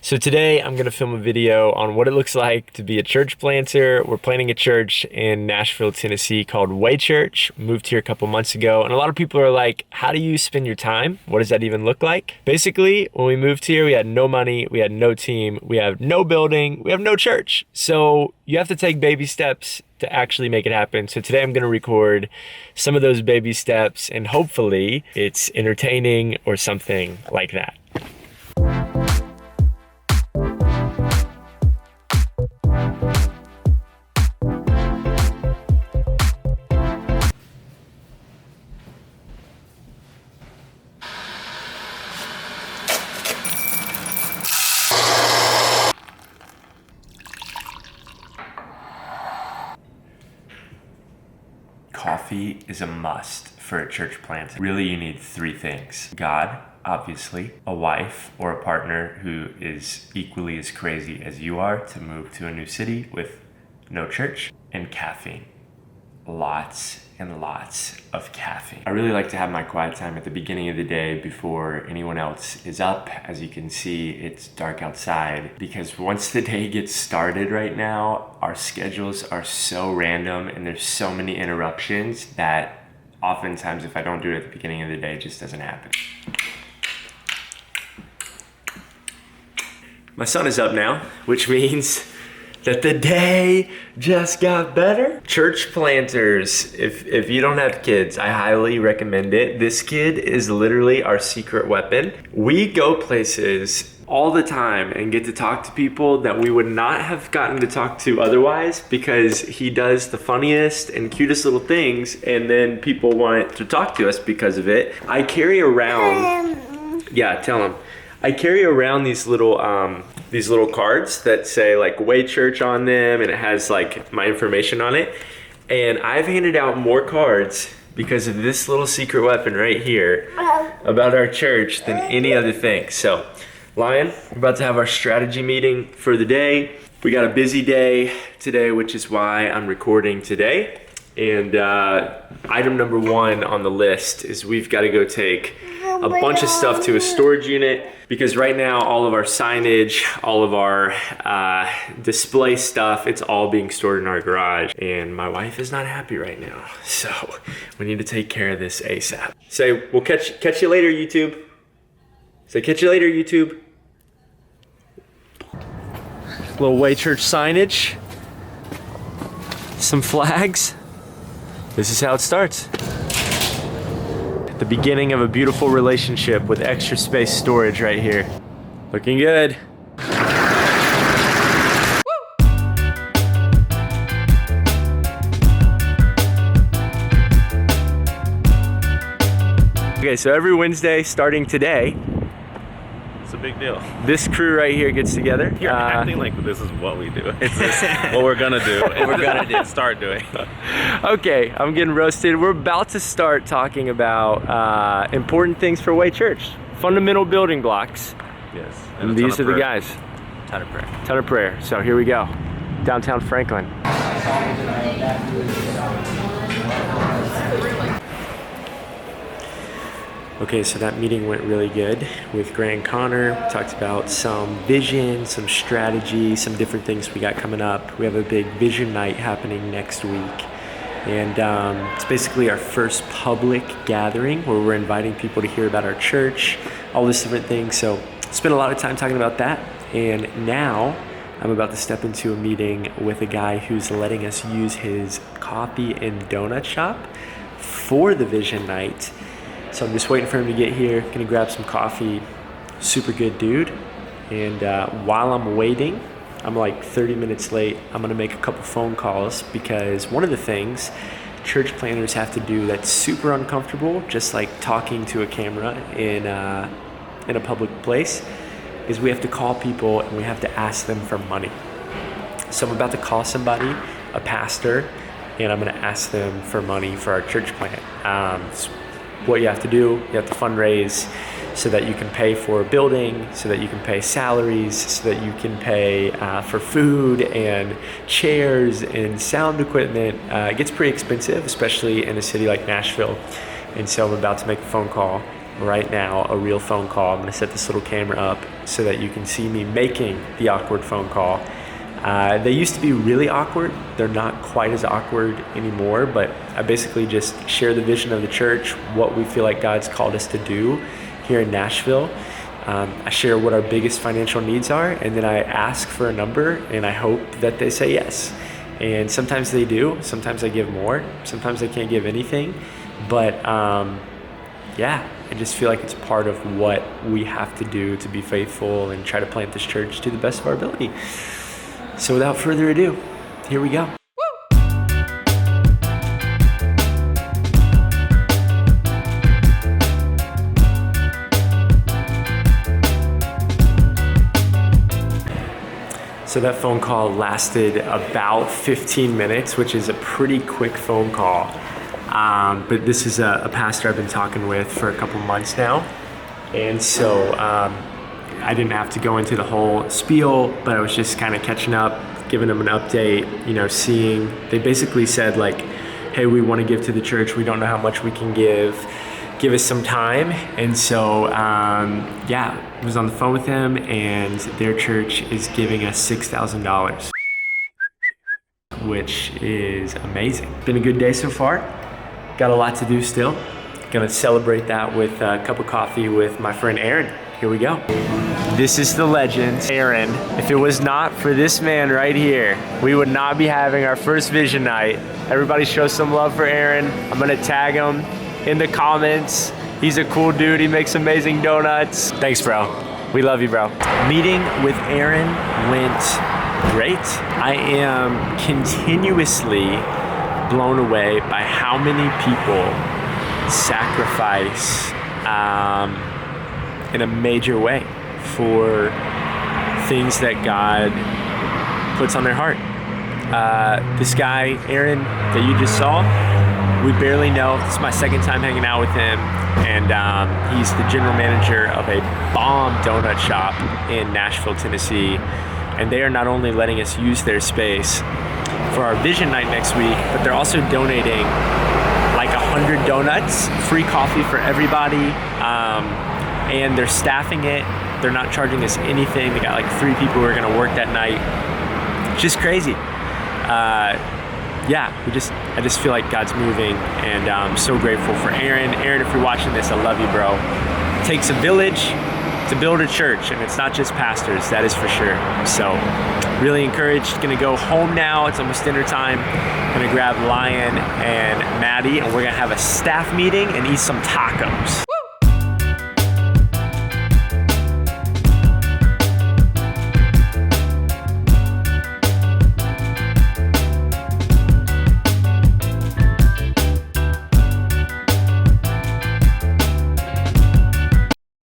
So today I'm gonna film a video on what it looks like to be a church planter. We're planting a church in Nashville, Tennessee called Way Church. Moved here a couple months ago, and a lot of people are like, how do you spend your time? What does that even look like? Basically, when we moved here, we had no money, we had no team, we have no building, we have no church. So you have to take baby steps to actually make it happen. So today I'm gonna record some of those baby steps, and hopefully it's entertaining or something like that. Coffee is a must for a church plant. Really, you need three things. God, obviously, a wife or a partner who is equally as crazy as you are to move to a new city with no church, and caffeine. Lots and lots of caffeine. I really like to have my quiet time at the beginning of the day before anyone else is up. As you can see, it's dark outside because once the day gets started right now, our schedules are so random and there's so many interruptions that oftentimes if I don't do it at the beginning of the day, it just doesn't happen. My sun is up now, which means that the day just got better. Church planters, if you don't have kids, I highly recommend it. This kid is literally our secret weapon. We go places all the time and get to talk to people that we would not have gotten to talk to otherwise because he does the funniest and cutest little things, and then people want to talk to us because of it. I carry around, yeah, tell him. I carry around these little cards that say like Way Church on them, and it has like my information on it. And I've handed out more cards because of this little secret weapon right here about our church than any other thing. So, Lion, we're about to have our strategy meeting for the day. We got a busy day today, which is why I'm recording today. And item number one on the list is we've got to go take a bunch of stuff to a storage unit, because right now all of our signage, all of our display stuff, it's all being stored in our garage, and my wife is not happy right now, so we need to take care of this ASAP. Say, we'll catch you later, YouTube. Say, catch you later, YouTube. Little Way Church signage, some flags. This is how it starts. The beginning of a beautiful relationship with extra space storage right here. Looking good. Okay, so every Wednesday starting today, it's a big deal. this crew right here gets together. You're acting like this is what we do. It's this, what we're gonna do, and we're gonna start doing. Okay, I'm getting roasted. We're about to start talking about important things for Way Church. Fundamental building blocks. Yes. And these are the guys. Ton of prayer. Ton of prayer. So here we go. Downtown Franklin. Okay, so that meeting went really good with Grant and Connor. We talked about some vision, some strategy, some different things we got coming up. We have a big vision night happening next week. And it's basically our first public gathering where we're inviting people to hear about our church, all these different things. So spent a lot of time talking about that. And now I'm about to step into a meeting with a guy who's letting us use his coffee and donut shop for the vision night. So I'm just waiting for him to get here. Gonna grab some coffee. Super good dude. And while I'm waiting, I'm like 30 minutes late. I'm gonna make a couple phone calls because one of the things church planners have to do that's super uncomfortable, just like talking to a camera in a public place, is we have to call people and we have to ask them for money. So I'm about to call somebody, a pastor, and I'm gonna ask them for money for our church plant. What you have to do, you have to fundraise so that you can pay for a building, so that you can pay salaries, so that you can pay for food and chairs and sound equipment. It gets pretty expensive, especially in a city like Nashville. And so I'm about to make a phone call right now a real phone call. I'm gonna set this little camera up so that you can see me making the awkward phone call. They used to be really awkward. They're not quite as awkward anymore, but I basically just share the vision of the church, what we feel like God's called us to do here in Nashville. I share what our biggest financial needs are, and then I ask for a number, and I hope that they say yes. And sometimes they do, sometimes I give more, sometimes I can't give anything, but yeah, I just feel like it's part of what we have to do to be faithful and try to plant this church to the best of our ability. So without further ado, here we go. So that phone call lasted about 15 minutes, which is a pretty quick phone call. But this is a pastor I've been talking with for a couple months now. And so I didn't have to go into the whole spiel, but I was just kind of catching up, giving them an update, seeing, they basically said like, hey, we want to give to the church. We don't know how much we can give us some time. And so, I was on the phone with them, and their church is giving us $6,000, which is amazing. Been a good day so far. Got a lot to do still. Gonna celebrate that with a cup of coffee with my friend Aaron. Here we go. This is the legend, Aaron. If it was not for this man right here, we would not be having our first vision night. Everybody show some love for Aaron. I'm gonna tag him in the comments. He's a cool dude. He makes amazing donuts. Thanks, bro. We love you, bro. Meeting with Aaron went great. I am continuously blown away by how many people sacrifice in a major way for things that God puts on their heart. This guy, Aaron, that you just saw, we barely know. This is my second time hanging out with him, and he's the general manager of a bomb donut shop in Nashville, Tennessee. And they are not only letting us use their space for our vision night next week, but they're also donating like 100 donuts, free coffee for everybody, and they're staffing it. They're not charging us anything. They got like 3 people who are gonna work that night. Just crazy. I just feel like God's moving, and I'm so grateful for Aaron. Aaron, if you're watching this, I love you, bro. It takes a village to build a church, and it's not just pastors, that is for sure. So really encouraged. Gonna go home now. It's almost dinner time. Gonna grab Lion and Maddy, and we're gonna have a staff meeting and eat some tacos.